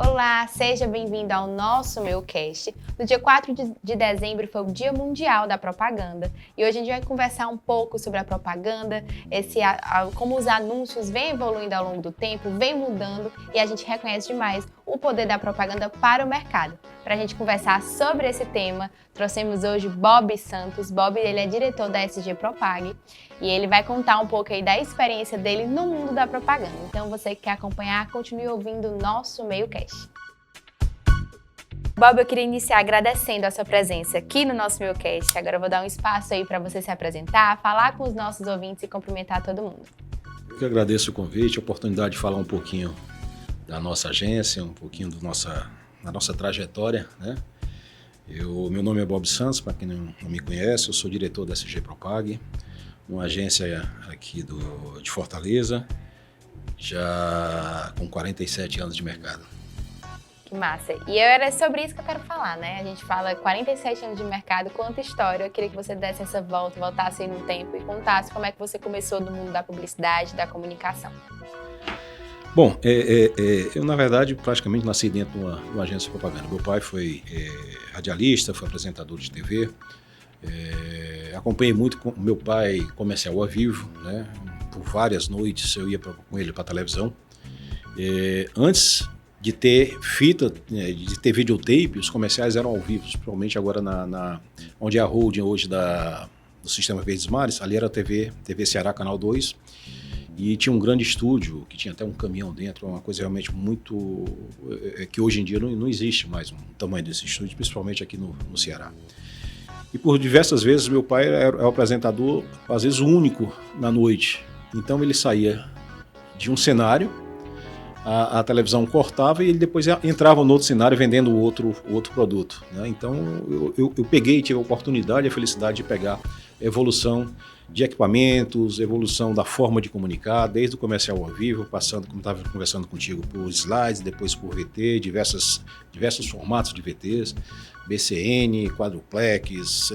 Olá, seja bem-vindo ao nosso MeuCast. No dia 4 de dezembro foi o Dia Mundial da Propaganda e hoje a gente vai conversar um pouco sobre a propaganda, como os anúncios vêm evoluindo ao longo do tempo, vêm mudando e a gente reconhece demais o poder da propaganda para o mercado. Para a gente conversar sobre esse tema, trouxemos hoje Bob Santos. Bob, ele é diretor da SG Propag e ele vai contar um pouco aí da experiência dele no mundo da propaganda. Então, você que quer acompanhar, continue ouvindo o nosso MeuCast. Bob, eu queria iniciar agradecendo a sua presença aqui no nosso MeuCast. Agora eu vou dar um espaço aí para você se apresentar, falar com os nossos ouvintes e cumprimentar todo mundo. Eu que agradeço o convite, a oportunidade de falar um pouquinho da nossa agência, um pouquinho da nossa trajetória, né? Meu nome é Bob Santos, para quem não me conhece, eu sou diretor da SG Propag, uma agência aqui de Fortaleza, já com 47 anos de mercado. Que massa! E era sobre isso que eu quero falar, né? A gente fala 47 anos de mercado, quanta história. Eu queria que você desse essa voltasse aí no tempo e contasse como é que você começou no mundo da publicidade, da comunicação. Bom, eu na verdade praticamente nasci dentro de uma agência de propaganda. Meu pai foi radialista, foi apresentador de TV. Acompanhei muito com meu pai comercial ao vivo, né? Por várias noites eu ia com ele para a televisão. Antes de ter fita, de ter videotape, os comerciais eram ao vivo, principalmente agora onde é a holding hoje do Sistema Verdes Mares, ali era a TV Ceará, Canal 2, e tinha um grande estúdio, que tinha até um caminhão dentro, uma coisa realmente muito... que hoje em dia não existe mais um tamanho desse estúdio, principalmente aqui no Ceará. E por diversas vezes meu pai era o apresentador, às vezes o único na noite. Então ele saía de um cenário, a televisão cortava e ele depois entrava no outro cenário vendendo outro produto, né? Então eu tive a oportunidade e a felicidade de pegar a evolução de equipamentos, evolução da forma de comunicar, desde o comercial ao vivo, passando, como estava conversando contigo, por slides, depois por VT, diversos formatos de VTs, BCN, quadruplex,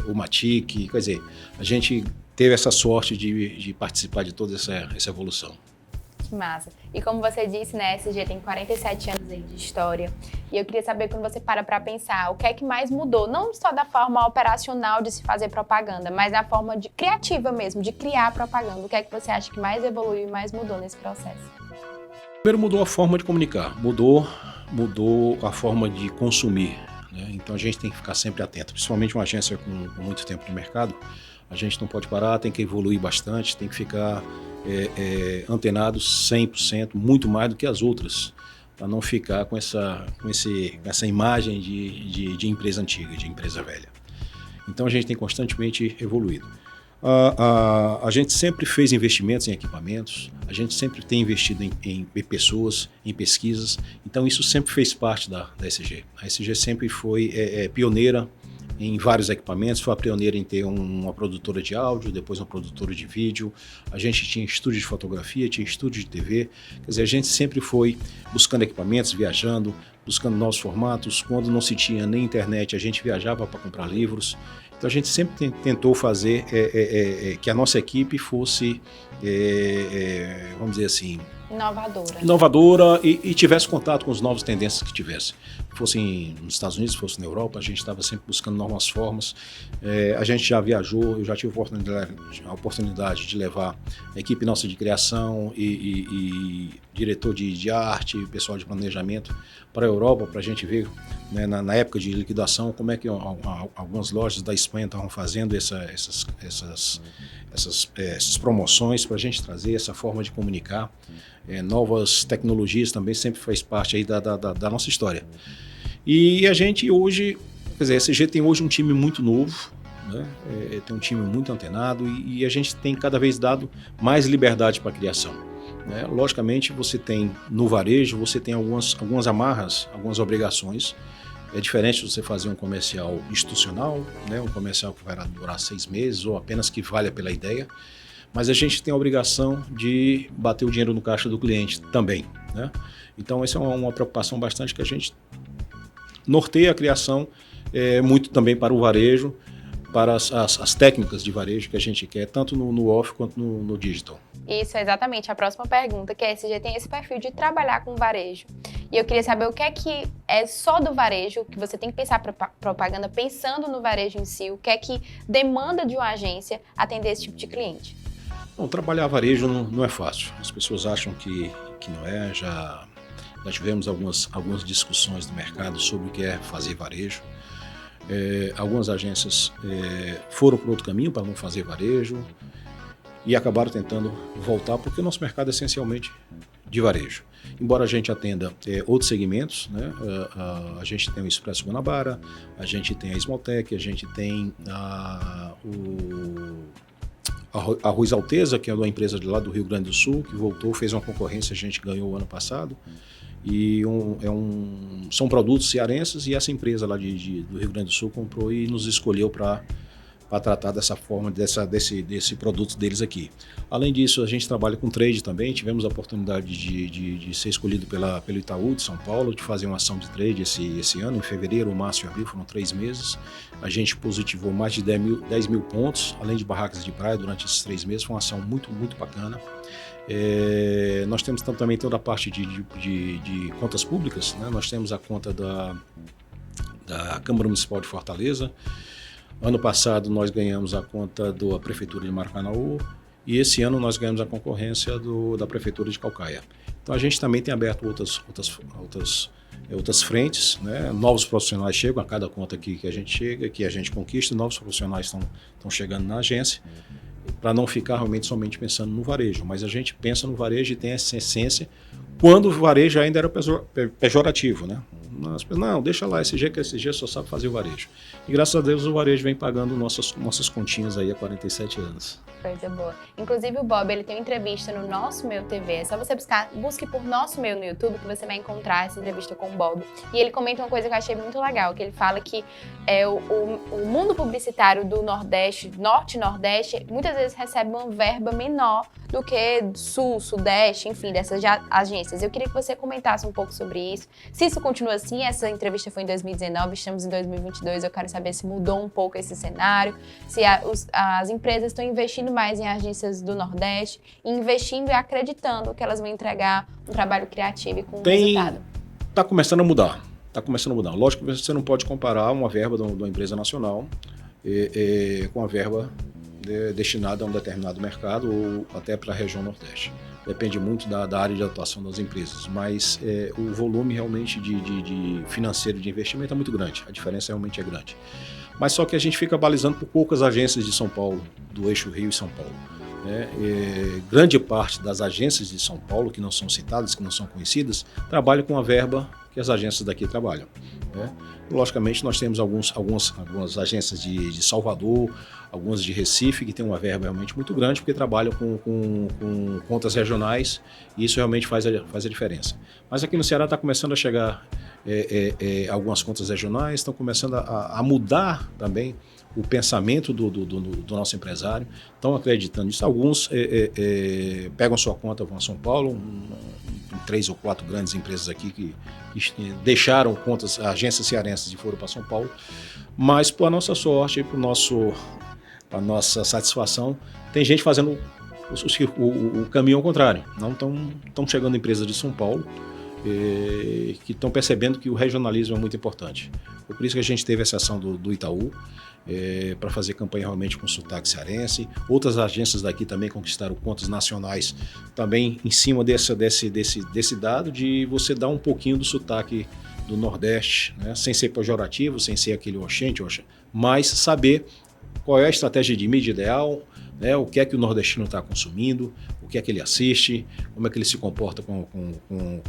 Umatic, quer dizer, a gente teve essa sorte de participar de toda essa evolução. Que massa. E como você disse, né, a SG tem 47 anos aí de história. E eu queria saber, quando você para pensar, o que é que mais mudou? Não só da forma operacional de se fazer propaganda, mas da forma criativa mesmo, de criar propaganda. O que é que você acha que mais evoluiu e mais mudou nesse processo? Primeiro mudou a forma de comunicar, mudou a forma de consumir, né? Então a gente tem que ficar sempre atento, principalmente uma agência com muito tempo no mercado. A gente não pode parar, tem que evoluir bastante, tem que ficar antenado 100%, muito mais do que as outras, para não ficar com essa imagem de empresa antiga, de empresa velha. Então a gente tem constantemente evoluído. A gente sempre fez investimentos em equipamentos, a gente sempre tem investido em pessoas, em pesquisas, então isso sempre fez parte da SG. A SG sempre foi pioneira em vários equipamentos, foi a pioneira em ter uma produtora de áudio, depois uma produtora de vídeo, a gente tinha estúdio de fotografia, tinha estúdio de TV, quer dizer, a gente sempre foi buscando equipamentos, viajando, buscando novos formatos. Quando não se tinha nem internet, a gente viajava para comprar livros. Então a gente sempre tentou fazer que a nossa equipe fosse, vamos dizer assim, inovadora e tivesse contato com as novas tendências que tivesse. Fosse nos Estados Unidos, fosse na Europa, a gente estava sempre buscando novas formas. A gente já viajou, eu já tive a oportunidade de levar a equipe nossa de criação e diretor de arte, pessoal de planejamento para a Europa, para a gente ver, né, na época de liquidação, como é que algumas lojas da Espanha estavam fazendo essas promoções, para a gente trazer essa forma de comunicar. Novas tecnologias também sempre faz parte aí da nossa história. E a gente hoje, quer dizer, a SG tem hoje um time muito novo, né? Tem um time muito antenado e a gente tem cada vez dado mais liberdade para a criação, né? Logicamente, você tem no varejo, você tem algumas amarras, algumas obrigações. É diferente de você fazer um comercial institucional, né? Um comercial que vai durar 6 meses ou apenas que valha pela ideia. Mas a gente tem a obrigação de bater o dinheiro no caixa do cliente também, né? Então essa é uma preocupação bastante que a gente norteia a criação muito também para o varejo, para as técnicas de varejo que a gente quer, tanto no off quanto no digital. Isso é exatamente a próxima pergunta, que a SG tem esse perfil de trabalhar com varejo. E eu queria saber o que é só do varejo, que você tem que pensar propaganda pensando no varejo em si, o que é que demanda de uma agência atender esse tipo de cliente. Bom, trabalhar varejo não é fácil. As pessoas acham que não é. Já tivemos algumas discussões no mercado sobre o que é fazer varejo. Algumas agências foram para outro caminho para não fazer varejo e acabaram tentando voltar, porque o nosso mercado é essencialmente de varejo. Embora a gente atenda outros segmentos, né? A gente tem o Expresso Guanabara, a gente tem a Esmaltec, a gente tem a Arroz Alteza, que é uma empresa de lá do Rio Grande do Sul, que voltou, fez uma concorrência, a gente ganhou o ano passado. E são produtos cearenses, e essa empresa lá do Rio Grande do Sul comprou e nos escolheu para tratar dessa forma, desse produto deles aqui. Além disso, a gente trabalha com trade também. Tivemos a oportunidade de ser escolhido pelo Itaú de São Paulo, de fazer uma ação de trade esse ano, em fevereiro, março e abril, foram 3 meses. A gente positivou mais de 10 mil pontos, além de barracas de praia, durante esses 3 meses. Foi uma ação muito, muito bacana. Nós temos também toda a parte de contas públicas, né? Nós temos a conta da Câmara Municipal de Fortaleza. Ano passado nós ganhamos a conta da Prefeitura de Maracanaú e esse ano nós ganhamos a concorrência da Prefeitura de Caucaia. Então a gente também tem aberto outras frentes, né? Novos profissionais chegam a cada conta que a gente chega, que a gente conquista, novos profissionais estão chegando na agência, para não ficar realmente somente pensando no varejo, mas a gente pensa no varejo e tem essa essência quando o varejo ainda era pejorativo, né? Não, deixa lá, SG, que SG só sabe fazer o varejo. E graças a Deus o varejo vem pagando nossas continhas aí há 47 anos. Coisa boa. Inclusive o Bob, ele tem uma entrevista no Nosso Meu TV, é só você busque por Nosso Meu no YouTube que você vai encontrar essa entrevista com o Bob. E ele comenta uma coisa que eu achei muito legal, que ele fala que o mundo publicitário do Nordeste, Norte e Nordeste, muitas vezes recebe uma verba menor do que Sul, Sudeste, enfim, dessas agências. Eu queria que você comentasse um pouco sobre isso. Se isso continua assim, essa entrevista foi em 2019, estamos em 2022, eu quero saber se mudou um pouco esse cenário, se as empresas estão investindo mais em agências do Nordeste, investindo e acreditando que elas vão entregar um trabalho criativo e com resultado. Está começando a mudar. Lógico que você não pode comparar uma verba de uma empresa nacional com a verba destinada a um determinado mercado ou até para a região Nordeste. Depende muito da área de atuação das empresas, mas o volume realmente de financeiro de investimento é muito grande, a diferença realmente é grande. Mas só que a gente fica balizando por poucas agências de São Paulo, do eixo Rio e São Paulo. Grande parte das agências de São Paulo, que não são citadas, que não são conhecidas, trabalham com a verba que as agências daqui trabalham. Logicamente, nós temos algumas agências de Salvador, algumas de Recife, que têm uma verba realmente muito grande, porque trabalham com contas regionais, e isso realmente faz a diferença. Mas aqui no Ceará está começando a chegar algumas contas regionais, estão começando a mudar também o pensamento do nosso empresário, estão acreditando nisso. Alguns pegam sua conta, vão a São Paulo, 3 ou 4 grandes empresas aqui que deixaram contas, agências cearenses e foram para São Paulo, mas para a nossa sorte, para a nossa satisfação, tem gente fazendo o caminho ao contrário. Não estão chegando empresas de São Paulo que estão percebendo que o regionalismo é muito importante. Foi por isso que a gente teve essa ação do Itaú, para fazer campanha realmente com sotaque cearense. Outras agências daqui também conquistaram contas nacionais, também em cima desse dado de você dar um pouquinho do sotaque do Nordeste, né? Sem ser pejorativo, sem ser aquele oxente, mas saber qual é a estratégia de mídia ideal, né? O que é que o nordestino está consumindo, o que é que ele assiste, como é que ele se comporta com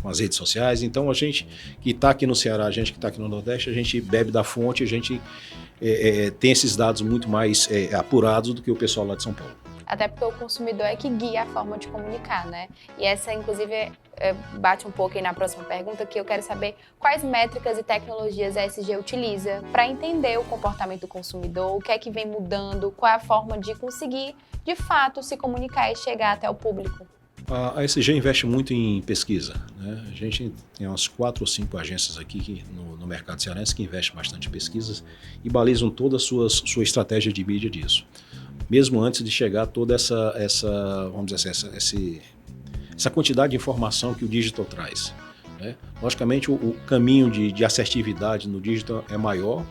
as redes sociais. Então a gente que está aqui no Ceará, a gente que está aqui no Nordeste, a gente bebe da fonte, a gente tem esses dados muito mais apurados do que o pessoal lá de São Paulo. Até porque o consumidor é que guia a forma de comunicar, né? E essa, inclusive, bate um pouco aí na próxima pergunta, que eu quero saber quais métricas e tecnologias a SG utiliza para entender o comportamento do consumidor, o que é que vem mudando, qual é a forma de conseguir, de fato, se comunicar e chegar até o público. A SG investe muito em pesquisa, né? A gente tem umas 4 ou 5 agências aqui no mercado cearense que investem bastante em pesquisas e balizam toda a sua estratégia de mídia disso. mesmo antes de chegar toda vamos dizer assim, essa quantidade de informação que o digital traz, né? Logicamente, o caminho de assertividade no digital é maior,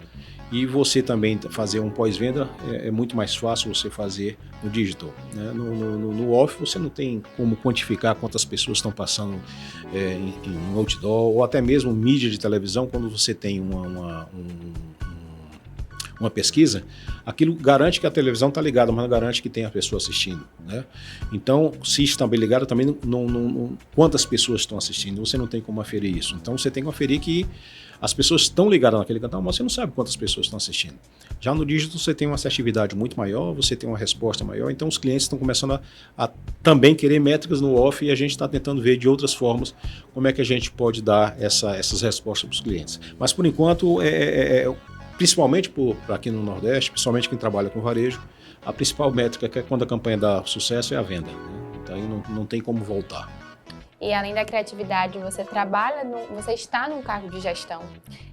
e você também fazer um pós-venda é muito mais fácil você fazer no digital, né? No off você não tem como quantificar quantas pessoas estão passando em um outdoor, ou até mesmo mídia de televisão. Quando você tem uma pesquisa, aquilo garante que a televisão está ligada, mas não garante que tenha a pessoa assistindo, né? Então, se está bem ligado, também quantas pessoas estão assistindo, você não tem como aferir isso. Então, você tem que aferir que as pessoas estão ligadas naquele canal, mas você não sabe quantas pessoas estão assistindo. Já no digital, você tem uma assertividade muito maior, você tem uma resposta maior, então os clientes estão começando a também querer métricas no off, e a gente está tentando ver de outras formas como é que a gente pode dar essas respostas para os clientes. Mas, por enquanto, principalmente para aqui no Nordeste, principalmente quem trabalha com varejo, a principal métrica, que é quando a campanha dá sucesso, é a venda, né? Então aí não tem como voltar. E além da criatividade, você você está num cargo de gestão.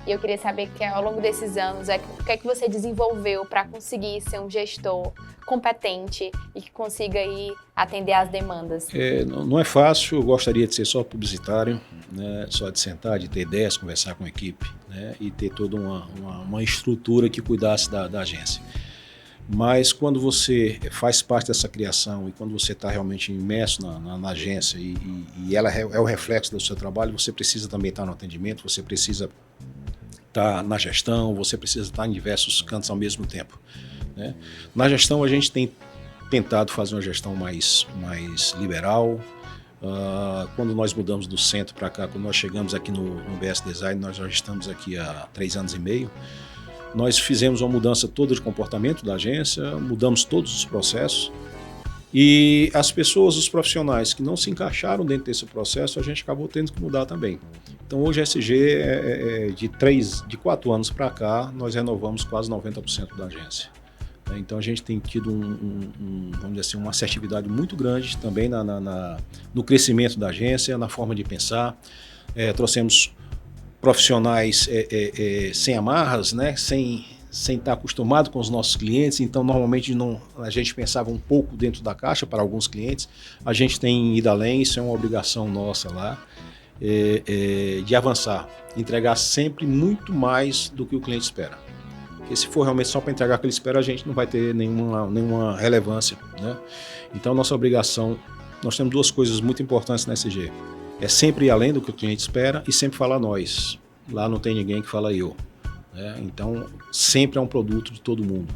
E eu queria saber que ao longo desses anos, o que é que você desenvolveu para conseguir ser um gestor competente e que consiga aí atender às demandas? Não é fácil, eu gostaria de ser só publicitário, né? Só de sentar, de ter ideias, conversar com a equipe, né? E ter toda uma estrutura que cuidasse da agência. Mas quando você faz parte dessa criação e quando você está realmente imerso na agência e ela é o reflexo do seu trabalho, você precisa também estar no atendimento, você precisa estar na gestão, você precisa estar em diversos cantos ao mesmo tempo, né? Na gestão, a gente tem tentado fazer uma gestão mais liberal. Quando nós mudamos do centro para cá, quando nós chegamos aqui no BS Design, nós já estamos aqui há 3 anos e meio. Nós fizemos uma mudança toda de comportamento da agência, mudamos todos os processos, e as pessoas, os profissionais que não se encaixaram dentro desse processo, a gente acabou tendo que mudar também. Então hoje a SG, de 4 anos para cá, nós renovamos quase 90% da agência. Então a gente tem tido vamos dizer assim, uma assertividade muito grande também no crescimento da agência, na forma de pensar. Trouxemos profissionais sem amarras, né? Sem estar acostumado com os nossos clientes, então normalmente a gente pensava um pouco dentro da caixa para alguns clientes. A gente tem ido além, isso é uma obrigação nossa lá, de avançar, entregar sempre muito mais do que o cliente espera. Porque se for realmente só para entregar o que ele espera, a gente não vai ter nenhuma relevância, né? Então nossa obrigação, nós temos 2 coisas muito importantes na SG. É sempre ir além do que o cliente espera e sempre falar nós. Lá não tem ninguém que fala eu, né? Então sempre é um produto de todo mundo.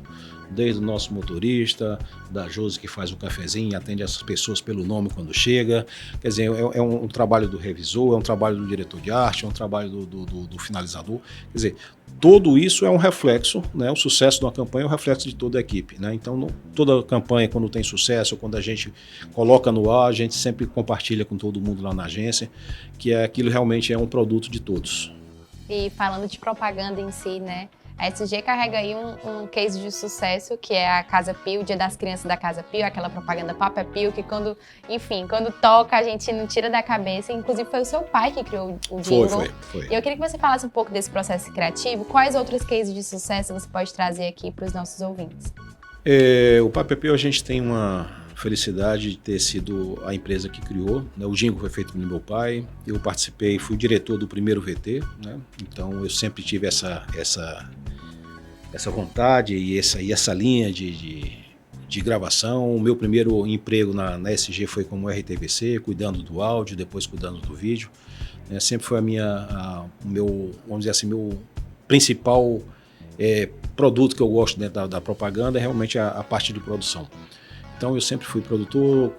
Desde o nosso motorista, da Josi que faz o cafezinho, atende essas pessoas pelo nome quando chega. Quer dizer, é um trabalho do revisor, é um trabalho do diretor de arte, é um trabalho do finalizador. Quer dizer, tudo isso é um reflexo, né? O sucesso de uma campanha é um reflexo de toda a equipe, né? Então, toda campanha, quando tem sucesso, quando a gente coloca no ar, a gente sempre compartilha com todo mundo lá na agência, que aquilo realmente é um produto de todos. E falando de propaganda em si, né? A SG carrega aí um case de sucesso, que é a Casa Pio, o Dia das Crianças da Casa Pio, aquela propaganda Papa Pio, que quando toca a gente não tira da cabeça. Inclusive foi o seu pai que criou o jingle. Foi. E eu queria que você falasse um pouco desse processo criativo. Quais outros cases de sucesso você pode trazer aqui para os nossos ouvintes? O Papa Pio, a gente tem uma felicidade de ter sido a empresa que criou, né? O jingle foi feito pelo meu pai, eu participei, fui diretor do primeiro VT, né? Então eu sempre tive essa vontade e essa linha de gravação. O meu primeiro emprego na SG foi como RTVC, cuidando do áudio, depois cuidando do vídeo, né? Sempre foi vamos dizer assim, meu principal produto que eu gosto dentro da propaganda, é realmente a parte de produção. Então eu sempre fui produtor,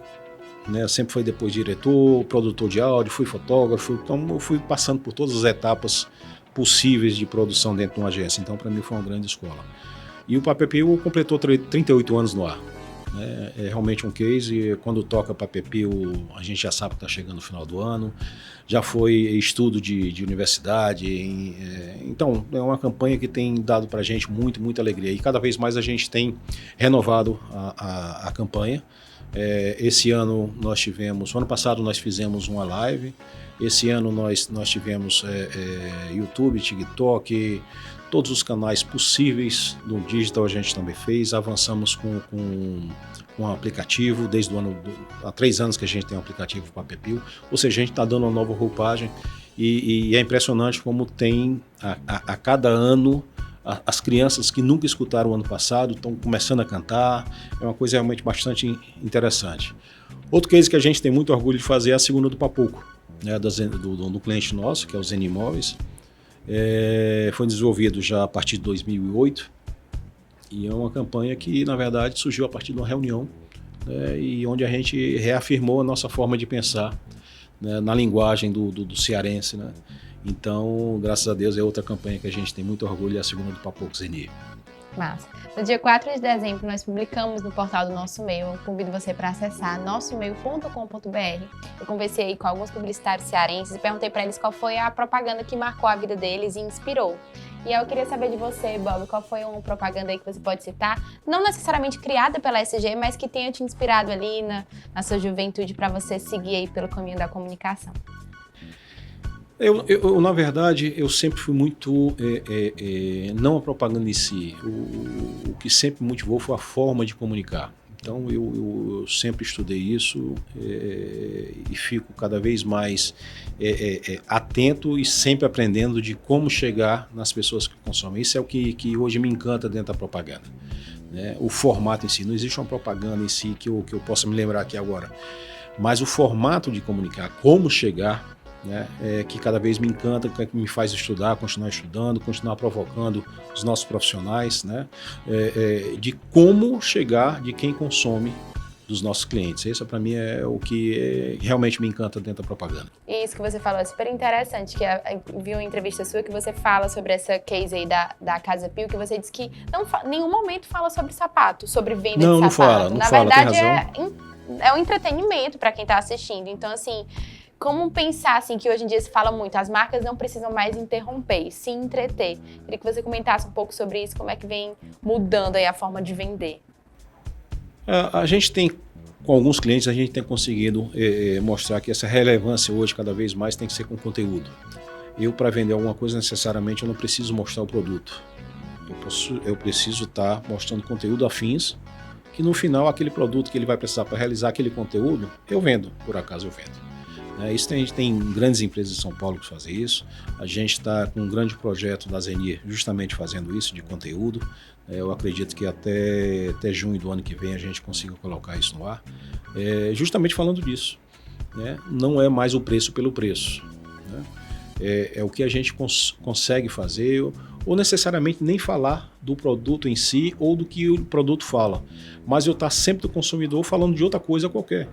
né? Sempre fui depois diretor, produtor de áudio, fui fotógrafo, então eu fui passando por todas as etapas possíveis de produção dentro de uma agência. Então para mim foi uma grande escola. E o Papa Pio completou 38 anos no ar, né? É realmente um case, e quando toca Papa Pio a gente já sabe que está chegando no final do ano, já foi estudo de universidade, então é uma campanha que tem dado para a gente muita alegria, e cada vez mais a gente tem renovado a campanha. Esse ano ano passado nós fizemos uma live, esse ano nós tivemos YouTube, TikTok, todos os canais possíveis no digital a gente também fez, avançamos com um aplicativo, desde o ano, há 3 anos que a gente tem um aplicativo para Pepil, ou seja, a gente está dando uma nova roupagem e é impressionante como tem a cada ano as crianças que nunca escutaram o ano passado estão começando a cantar, é uma coisa realmente bastante interessante. Outro case que a gente tem muito orgulho de fazer é a segunda do Papoco, né, do cliente nosso, que é o Zen Imóveis. Foi desenvolvido já a partir de 2008 e é uma campanha que, na verdade, surgiu a partir de uma reunião, né, e onde a gente reafirmou a nossa forma de pensar, né, na linguagem do cearense, né? Então, graças a Deus, é outra campanha que a gente tem muito orgulho, é a segunda do Papoco Zeni. Massa. No dia 4 de dezembro, nós publicamos no portal do Nosso Meio. Eu convido você para acessar nossomeio.com.br. Eu conversei aí com alguns publicitários cearenses e perguntei para eles qual foi a propaganda que marcou a vida deles e inspirou. E eu queria saber de você, Bob, qual foi uma propaganda aí que você pode citar, não necessariamente criada pela SG, mas que tenha te inspirado ali na sua juventude para você seguir aí pelo caminho da comunicação. Eu, na verdade, eu sempre fui muito, não a propaganda em si, o que sempre me motivou foi a forma de comunicar. Então eu sempre estudei isso e fico cada vez mais atento e sempre aprendendo de como chegar nas pessoas que consomem. Isso é o que hoje me encanta dentro da propaganda, né? O formato em si, não existe uma propaganda em si que eu possa me lembrar aqui agora, mas o formato de comunicar, como chegar, né, que cada vez me encanta, que me faz estudar, continuar estudando, continuar provocando os nossos profissionais, né, de como chegar de quem consome dos nossos clientes. Isso para mim é o que realmente me encanta dentro da propaganda. E isso que você falou é super interessante, que eu vi uma entrevista sua que você fala sobre essa case aí da Casa Pio, que você disse que em nenhum momento fala sobre sapato, sobre venda de sapato. Não fala, Na fala, verdade, tem razão. é um entretenimento para quem está assistindo. Então, assim, como pensar, assim, que hoje em dia se fala muito, as marcas não precisam mais interromper, se entreter. Queria que você comentasse um pouco sobre isso, como é que vem mudando aí a forma de vender. A gente tem, com alguns clientes, a gente tem conseguido mostrar que essa relevância hoje, cada vez mais, tem que ser com conteúdo. Eu, para vender alguma coisa, necessariamente, eu não preciso mostrar o produto. Eu preciso estar mostrando conteúdo afins, que no final, aquele produto que ele vai precisar para realizar aquele conteúdo, eu vendo, por acaso eu vendo. Isso a gente tem grandes empresas de São Paulo que fazem isso. A gente está com um grande projeto da Zenir justamente fazendo isso, de conteúdo. Eu acredito que até junho do ano que vem a gente consiga colocar isso no ar. Justamente falando disso, né? Não é mais o preço pelo preço, né? É o que a gente consegue fazer, ou necessariamente nem falar do produto em si ou do que o produto fala, mas eu estar sempre do consumidor falando de outra coisa qualquer.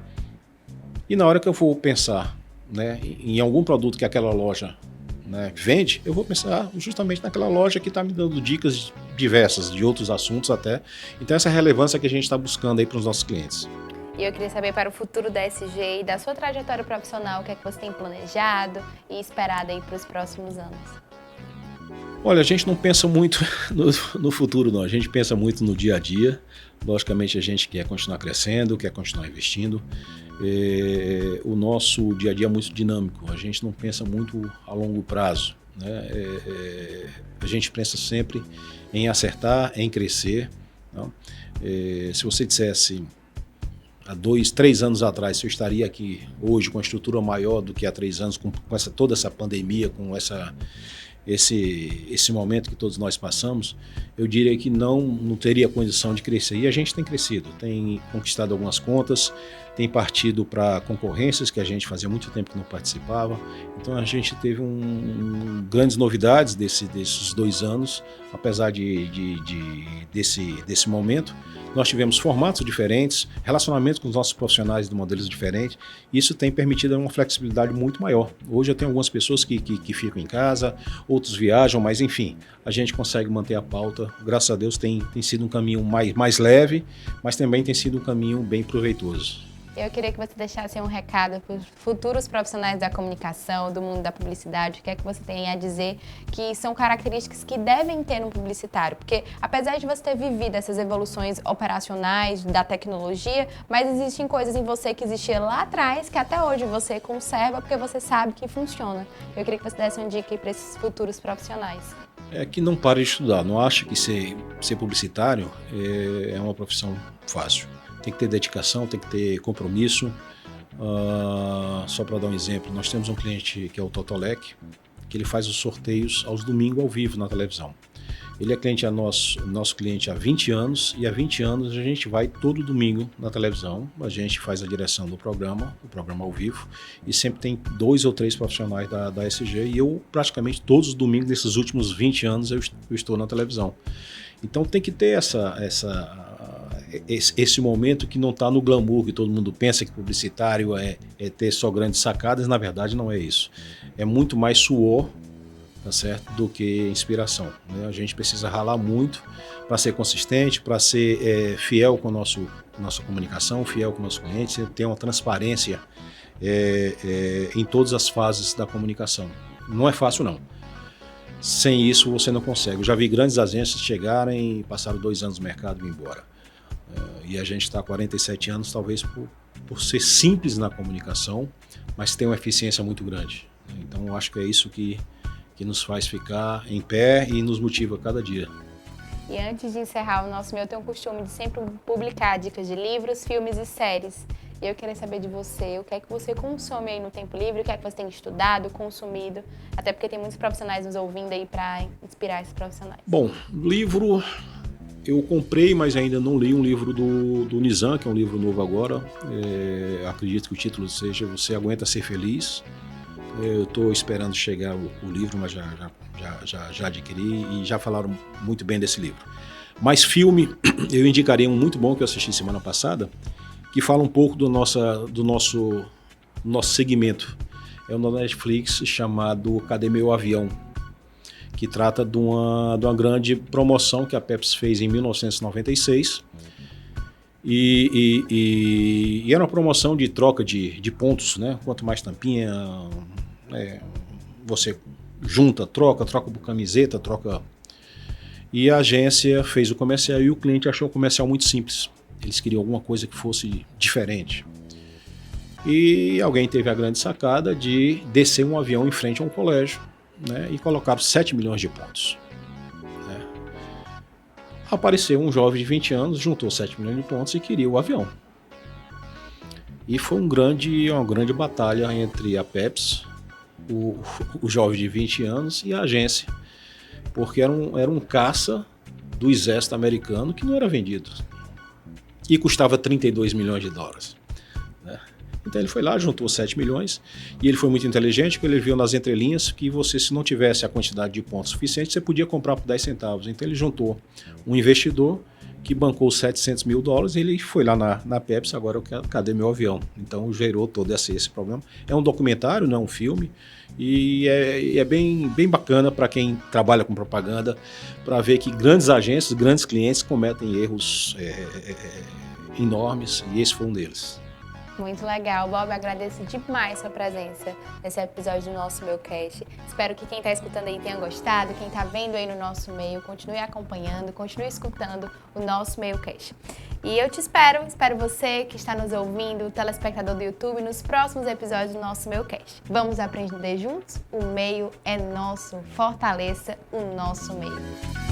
E na hora que eu for pensar, né, em algum produto que aquela loja, né, vende, eu vou pensar justamente naquela loja que está me dando dicas diversas, de outros assuntos até. Então essa relevância que a gente está buscando aí para os nossos clientes. E eu queria saber para o futuro da SG e da sua trajetória profissional, o que é que você tem planejado e esperado aí para os próximos anos? Olha, a gente não pensa muito no futuro, não. A gente pensa muito no dia a dia. Logicamente, a gente quer continuar crescendo, quer continuar investindo. O nosso dia a dia é muito dinâmico. A gente não pensa muito a longo prazo, né? A gente pensa sempre em acertar, em crescer, não? Se você dissesse há 2, 3 anos atrás, se eu estaria aqui hoje com uma estrutura maior do que há 3 anos, com toda essa pandemia, com esse momento que todos nós passamos, eu diria que não teria condição de crescer. E a gente tem crescido, tem conquistado algumas contas, tem partido para concorrências que a gente fazia muito tempo que não participava. Então a gente teve grandes novidades desses 2 anos, apesar desse momento. Nós tivemos formatos diferentes, relacionamentos com os nossos profissionais de modelos diferentes. Isso tem permitido uma flexibilidade muito maior. Hoje eu tenho algumas pessoas que ficam em casa, outros viajam, mas enfim, a gente consegue manter a pauta. Graças a Deus tem sido um caminho mais leve, mas também tem sido um caminho bem proveitoso. Eu queria que você deixasse um recado para os futuros profissionais da comunicação, do mundo da publicidade. O que é que você tem a dizer que são características que devem ter no publicitário? Porque, apesar de você ter vivido essas evoluções operacionais da tecnologia, mas existem coisas em você que existiam lá atrás que até hoje você conserva porque você sabe que funciona. Eu queria que você desse uma dica aí para esses futuros profissionais. É que não pare de estudar. Não acha que ser publicitário é uma profissão fácil. Tem que ter dedicação, tem que ter compromisso. Só para dar um exemplo, nós temos um cliente que é o Totolec, que ele faz os sorteios aos domingos ao vivo na televisão. Ele é nosso cliente há 20 anos e há 20 anos a gente vai todo domingo na televisão, a gente faz a direção do programa, o programa ao vivo, e sempre tem 2 ou 3 profissionais da SG e eu praticamente todos os domingos desses últimos 20 anos eu estou na televisão. Então tem que ter esse momento que não está no glamour, que todo mundo pensa que publicitário é ter só grandes sacadas, na verdade não é isso. É muito mais suor, tá certo, do que inspiração, né? A gente precisa ralar muito para ser consistente, para ser fiel com a nossa comunicação, fiel com o nosso cliente, ter uma transparência em todas as fases da comunicação. Não é fácil, não. Sem isso você não consegue. Eu já vi grandes agências chegarem, passaram 2 anos no mercado e ir embora. E a gente está há 47 anos, talvez por ser simples na comunicação, mas tem uma eficiência muito grande. Então eu acho que é isso que nos faz ficar em pé e nos motiva cada dia. E antes de encerrar o nosso eu tenho o costume de sempre publicar dicas de livros, filmes e séries. E eu queria saber de você, o que é que você consome aí no tempo livre, o que é que você tem estudado, consumido, até porque tem muitos profissionais nos ouvindo aí para inspirar esses profissionais. Bom, livro eu comprei, mas ainda não li um livro do Nizam, que é um livro novo agora. Acredito que o título seja Você Aguenta Ser Feliz. Eu estou esperando chegar o livro, mas já adquiri e já falaram muito bem desse livro. Mas filme, eu indicaria um muito bom que eu assisti semana passada, que fala um pouco do nosso segmento. É um da Netflix chamado Cadê Meu Avião? Que trata de uma grande promoção que a Pepsi fez em 1996. E era uma promoção de troca de pontos, né? Quanto mais tampinha, você junta, troca por camiseta, troca. E a agência fez o comercial e o cliente achou o comercial muito simples. Eles queriam alguma coisa que fosse diferente. E alguém teve a grande sacada de descer um avião em frente a um colégio, né? E colocaram 7 milhões de pontos. Apareceu um jovem de 20 anos, juntou 7 milhões de pontos e queria o avião. E foi uma grande batalha entre a Pepsi, o jovem de 20 anos e a agência, porque era um caça do exército americano que não era vendido e custava 32 milhões de dólares. Né? Então ele foi lá, juntou 7 milhões e ele foi muito inteligente, porque ele viu nas entrelinhas que você, se não tivesse a quantidade de pontos suficiente, você podia comprar por 10 centavos. Então ele juntou um investidor que bancou 700 mil dólares e ele foi lá na Pepsi, agora cadê meu avião? Então gerou todo esse problema. É um documentário, não é um filme, e é bem bacana para quem trabalha com propaganda, para ver que grandes agências, grandes clientes cometem erros enormes, e esse foi um deles. Muito legal, Bob, agradeço demais sua presença nesse episódio do nosso Mailcast. Espero que quem está escutando aí tenha gostado, quem está vendo aí no nosso mail, continue acompanhando, continue escutando o nosso Mailcast. E eu te espero você que está nos ouvindo, o telespectador do YouTube, nos próximos episódios do nosso Mailcast. Vamos aprender juntos? O mail é nosso, fortaleça o nosso mail.